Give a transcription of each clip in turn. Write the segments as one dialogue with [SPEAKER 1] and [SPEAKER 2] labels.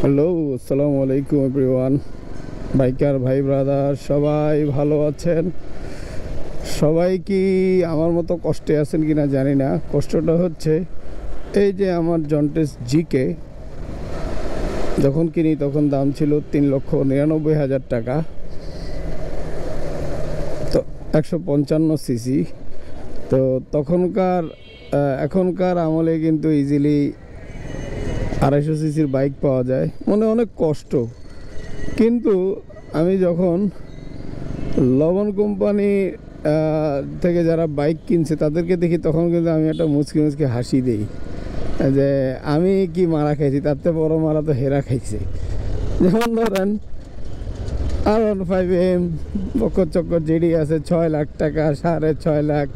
[SPEAKER 1] Hello, আসসালামু আলাইকুম everyone. Biker ভাই ব্রাদার সবাই ভালো আছেন? সবাই কি আমার মতো কষ্টে আছেন কিনা জানি না। কষ্টটা হচ্ছে এই যে আমার জন্টেস জিকে যখন কিনি তখন দাম ছিল 3,99,000 টাকা। তো 155 সিসি। তো এখনকার আমলে কিন্তু ইজিলি 250 সিসির বাইক পাওয়া যায়, মনে অনেক কষ্ট। কিন্তু আমি যখন লবণ কোম্পানি থেকে যারা বাইক কিনছে তাদেরকে দেখি তখন কিন্তু আমি একটা মুচকি মুচকি হাসি দিই যে আমি কি মারা খাইছি, তার থেকে বড় মারা তো হেরা খাইছে। যেমন ধরেন R15M বকর চক্কর জেডি আছে 6 লাখ টাকা, 6.5 লাখ।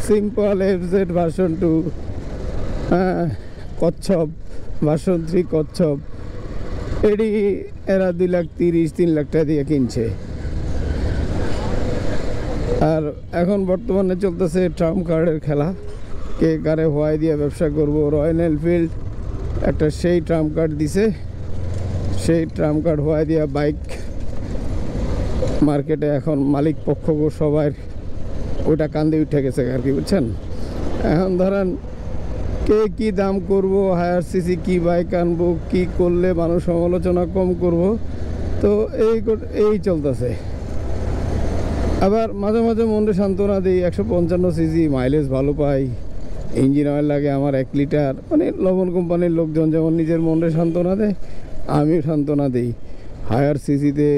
[SPEAKER 1] সিম্পল FZ ভার্সন 2, কচ্ছপ ভার্সন 3 কচ্ছপ, এডি এরা 2,30,000 3 লাখ টাকা দিয়ে কিনছে। আর এখন বর্তমানে চলতেছে ট্রাম্প কার্ডের খেলা, কে কারে হোয়াই দিয়ে ব্যবসা করব। রয়্যাল এনফিল্ড একটা সেই ট্রাম্প কার্ড দিছে, সেই ট্রাম্প কার্ড হোয়াই দিয়ে বাইক মার্কেটে এখন মালিক পক্ষ সবাই ওইটা কান্দে উঠে গেছে আর কি, বুঝছেন। এখন ধরেন কে কি দাম করব, হায়ার সিসি কি বাইক আনবো, কি করলে মানুষ সমালোচনা কম করব, তো এই চলতেছে। আবার মাঝে মাঝে মনে সান্ত্বনা দিই, 155 সিসি মাইলেজ ভালো পাই, ইঞ্জিন অয়েল লাগে আমার 1 লিটার। মানে লবণ কোম্পানির লোকজন যেমন নিজের মনে সান্ত্বনা দেয়, আমিও সান্ত্বনা দিই। হায়ার সিসিতে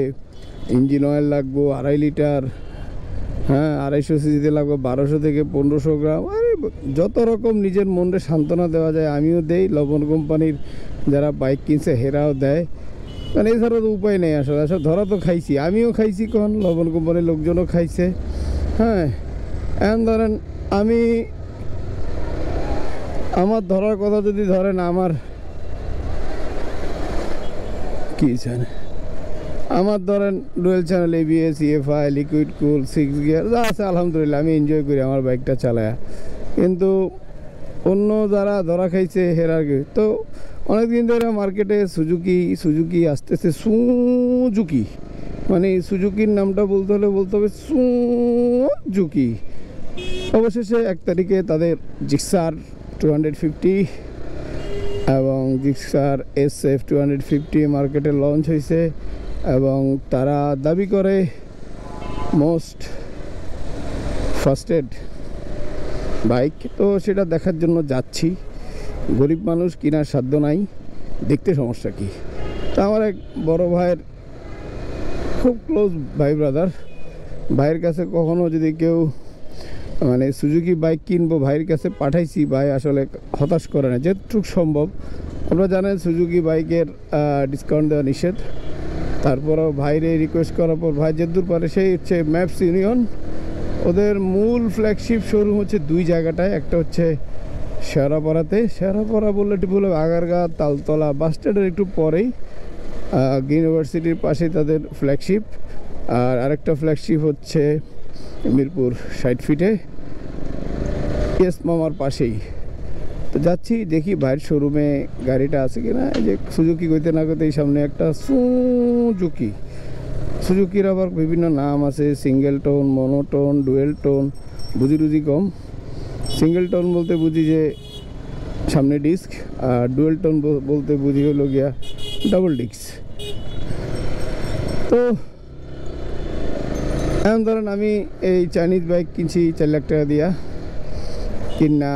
[SPEAKER 1] ইঞ্জিন অয়েল লাগবো 2.5 লিটার, 250 সিসিতে লাগবে 1200 থেকে 1500 গ্রাম। আরে যত রকম নিজের মনে সান্ত্বনা দেওয়া যায় আমিও দেই, লবণ কোম্পানির যারা বাইক কিনছে হেরাও দেয়। মানে এছাড়া তো উপায় নেই। আসলে ধরা তো খাইছি, আমিও খাইছি, কখন লবণ কোম্পানির লোকজনও খাইছে। এখন ধরেন আমার ধরার কথা যদি ধরেন, আমার কি জানে, আমার ধরেন dual channel ABS, EFI, liquid কুল, 6 গিয়ার যা আছে আলহামদুলিল্লাহ আমি এনজয় করি আমার বাইকটা চালায়। কিন্তু অন্য যারা ধরা খাইছে হেরার তো অনেকদিন ধরে মার্কেটে সুজুকি আসতেছে। সুজুকি মানে সুজুকির নামটা বলতে হবে সুজুকি। অবশেষে 1 তারিখে তাদের জিক্সার 250 এবং জিক্সার SF 250 মার্কেটে লঞ্চ হয়েছে এবং তারা দাবি করে মোস্ট ফাস্টেড বাইক। তো সেটা দেখার জন্য যাচ্ছি। গরিব মানুষ কেনার সাধ্য নাই, দেখতে সমস্যা কি। তা আমার এক বড় ভাইয়ের খুব ক্লোজ ভাই ব্রাদার, ভাইয়ের কাছে কখনো যদি কেউ মানে সুজুকি বাইক কিনবো ভাইয়ের কাছে পাঠাইছি, ভাই আসলে হতাশ করে না যেটুকু সম্ভব। আপনারা জানেন সুজুকি বাইকের ডিসকাউন্ট দেওয়া নিষেধ। তারপরেও ভাইরে রিকোয়েস্ট করার পর ভাই যেদূর পারে, সেই হচ্ছে ম্যাপস ইউনিয়ন। ওদের মূল ফ্ল্যাগশিপ শোরুম হচ্ছে 2 জায়গাটায়, একটা হচ্ছে শেওড়াপাড়াতে, শেওড়াপাড়া বললে একটু বলে আগারগাঁ তালতলা বাস স্ট্যান্ডের একটু পরেই, ইউনিভার্সিটির পাশে তাদের ফ্ল্যাগশিপ। আর আরেকটা ফ্ল্যাগশিপ হচ্ছে মিরপুর 60 ফিটে এস মামার পাশেই। তো যাচ্ছি, দেখি ভাইয়ের শোরুমে গাড়িটা আছে কিনা। এই যে সুজুকি কইতে না কইতে এই সামনে একটা সুজুকির আবার বিভিন্ন নাম আছে, single tone, monotone, dual tone. বুঝি কম। সিঙ্গেল টোন বলতে বুঝি যে সামনে ডিস্ক, আর ডুয়েল টোন বলতে বুঝি হলো গিয়া ডাবল ডিস্ক। তো এখন ধরেন আমি এই চাইনিজ বাইক কিনছি 4 লাখ টাকা দিয়া, কিনা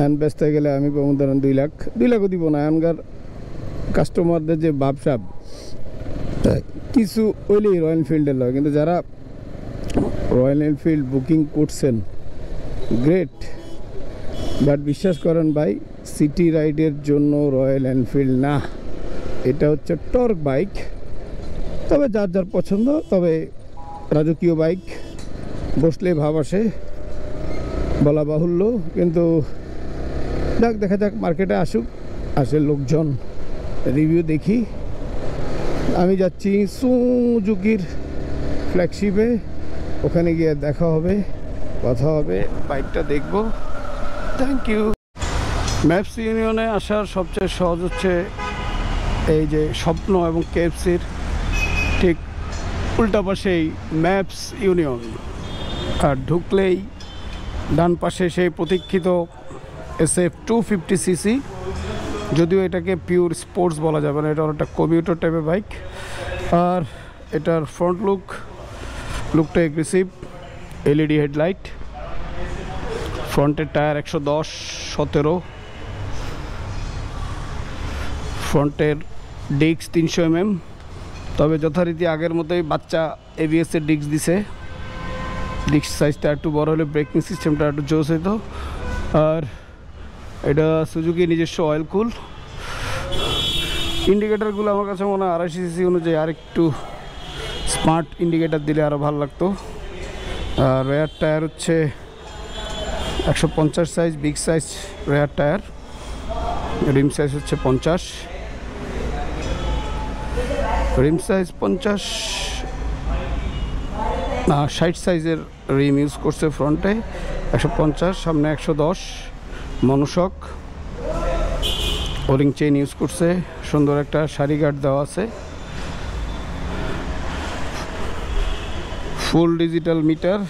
[SPEAKER 1] এখন ব্যস্ত হয়ে গেলে আমি কম ধরেন 2 লাখও দিব না। এখনকার কাস্টমারদের যে বাপসাপ কিছু ওইলেই রয়্যাল এনফিল্ডের লয়, কিন্তু যারা রয়্যাল এনফিল্ড বুকিং করছেন গ্রেট, বাট বিশ্বাস করেন ভাই, সিটি রাইডের জন্য রয়্যাল এনফিল্ড না। এটা হচ্ছে টর্ক বাইক, তবে যার যার পছন্দ। তবে রাজকীয় বাইক, বসলে ভাব আসে বলা বাহুল্য। কিন্তু দেখা যাক, মার্কেটে আসে লোকজন, রিভিউ দেখি। আমি যাচ্ছি সুজুকির ফ্ল্যাগশিপে, ওখানে গিয়ে দেখা হবে, কথা হবে, বাইকটা দেখব। Thank you. ম্যাপস ইউনিয়নে আসার সবচেয়ে সহজ হচ্ছে এই যে স্বপ্ন এবং কেএফসির ঠিক উল্টা পাশেই ম্যাপস ইউনিয়ন, আর ঢুকলেই ডান পাশে সেই প্রতীক্ষিত SF 250cc, যদিও এটাকে পিওর স্পোর্টস বলা যাবে না, এটা একটা কমিউটার টাইপের বাইক। আর এটার ফ্রন্ট লুকটা এগ্রেসিভ, LED হেডলাইট, ফ্রন্টের টায়ার 110/17, ফ্রন্টের ডিস্ক 300 mm, তবে যথারীতি আগের মতোই বাচ্চা ABS-এর ডিস্ক দিছে। ডিস্ক সাইজটা একটু বড় হলে ব্রেকিং সিস্টেমটা একটু জোস হতো। আর এটা সুজুকি নিজস্ব অয়েল কুল। ইন্ডিকেটারগুলো আমার কাছে মনে হয় 280cc অনুযায়ী আর একটু স্মার্ট ইন্ডিকেটার দিলে আরও ভালো লাগতো। আর রেয়ার টায়ার হচ্ছে 150 size, big size rear tyre. Rim size হচ্ছে 50, রিম সাইজ 50 না 60 সাইজের রিম ইউজ করছে ফ্রন্টে, 150, সামনে 110। মনোশক ওরিং চেইন ইউজ করছে, সুন্দর একটা সারি গার্ড দেওয়া আছে। Full digital meter.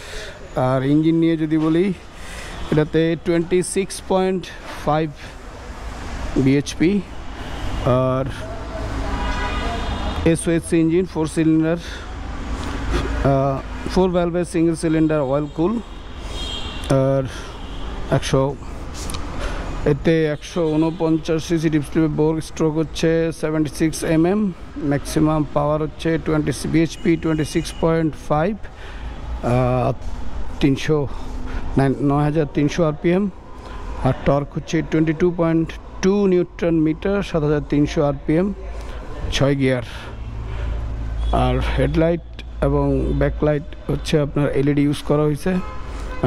[SPEAKER 1] আর ইঞ্জিন নিয়ে যদি বলি, এটাতে 26.5 bhp আর SOHC ইঞ্জিন, 4 সিলিন্ডার, 4 ভ্যালভের সিঙ্গেল সিলিন্ডার অয়েল কুল। আর এতে 149cc ডিপস্লিপে বোর, স্ট্রোক হচ্ছে 76 mm, ম্যাক্সিমাম পাওয়ার হচ্ছে 20 bhp, 26.5, 9300 RPM। আর টর্ক হচ্ছে 22.2 নিউটন মিটার, 7300 RPM, 6 গিয়ার। আর হেডলাইট এবং ব্যাকলাইট হচ্ছে আপনার LED ইউজ করা হয়েছে।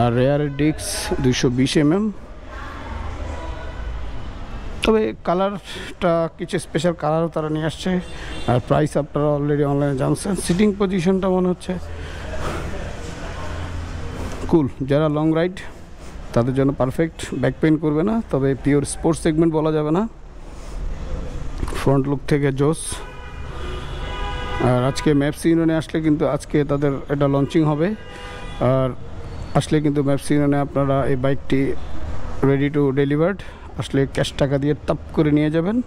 [SPEAKER 1] আর রেয়ারের ডিস্ক 220 mm। তবে কালারটা কিছু স্পেশাল কালারও তারা নিয়ে আসছে। আর প্রাইস আপনারা অলরেডি অনলাইনে জানছেন। সিটিং পজিশনটা মনে হচ্ছে কুল, যারা লং রাইড তাদের জন্য পারফেক্ট, ব্যাক পেইন করবে না, তবে পিওর স্পোর্টস সেগমেন্ট বলা যাবে না। ফ্রন্ট লুক থেকে জোস। আর আজকে ম্যাপস ইউনিয়নে আসলে কিন্তু আজকে তাদের এটা লঞ্চিং হবে। আর আসলে কিন্তু ম্যাপস ইউনিয়নে আপনারা এই বাইকটি রেডি টু ডেলিভার্ড, আসলে ক্যাশ টাকা দিয়ে তাপ করে নিয়ে যাবেন।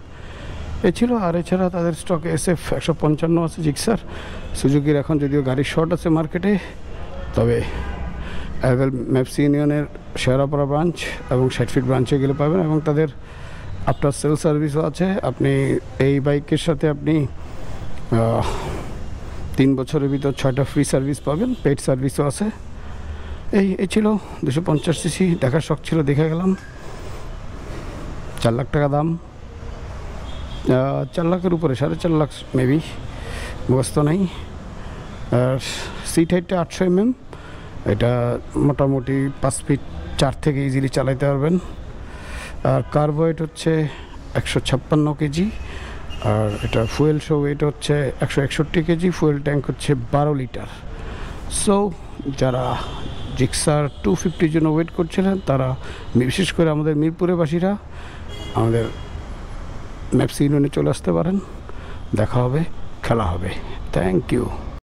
[SPEAKER 1] এ ছিল। আর এছাড়া তাদের স্টকে SF 155 আছে জিক্সার। সুজুকির এখন যদিও গাড়ির শর্ট আছে মার্কেটে, তবে অ্যাভেল ম্যাপস ইউনিয়নের শেয়ারাপাড়া ব্রাঞ্চ এবং 60 ফিট ব্রাঞ্চে গেলে পাবেন। এবং তাদের আফটার সেল সার্ভিসও আছে। আপনি এই বাইকের সাথে আপনি 3 বছরের ভিতর 6টা ফ্রি সার্ভিস পাবেন, পেড সার্ভিসও আছে। এই ছিল 250cc। দেখার শখ ছিল, দেখে গেলাম। 4 লাখ টাকা দাম, 4 লাখের উপরে, 4.5 লাখ মেবি, মুখস্থ নাই। আর সিট হাইটটা 800 mm, এটা মোটামুটি 5 ফিট 4 থেকে ইজিলি চালাইতে পারবেন। আর কার্ব ওয়েট হচ্ছে 156 কেজি। আর এটা ফুয়েল শো ওয়েট হচ্ছে 161 কেজি। ফুয়েল ট্যাঙ্ক হচ্ছে 12 লিটার। সো যারা জিক্সার 250 জন্য ওয়েট করছিলেন, তারা বিশেষ করে আমাদের মিরপুরের বাসীরা আমাদের ম্যাপস ইউনিয়নে চলে আসতে পারেন। দেখা হবে, খেলা হবে। Thank you.